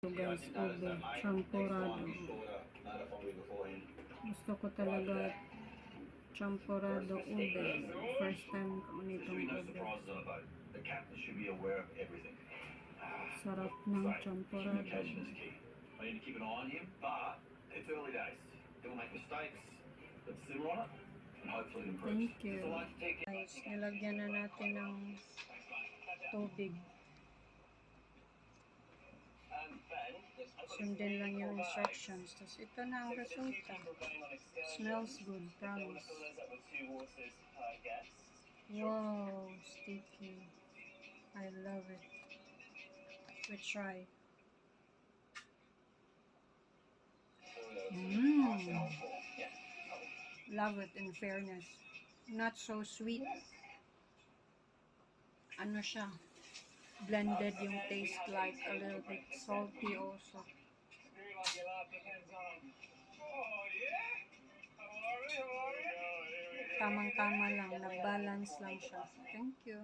So guys, ube, champurado. Gusto ko talaga champurado ube. First time ko nitong ube. Sarap ng champurado. I need to keep an eye on him, but it's early days. He'll make mistakes, but simmer on it, and hopefully it improves. Thank you. Guys, nilagyan na natin ng tubig. Sundin lang yung instructions. Tapos ito na ang resulta. Smells good, promise. Wow, sticky. I love it. We try. Love it, in fairness. Not so sweet. Ano siya? Blended yung taste, like a little bit salty also. Tamang-tama lang, nag-balance lang siya. Thank you.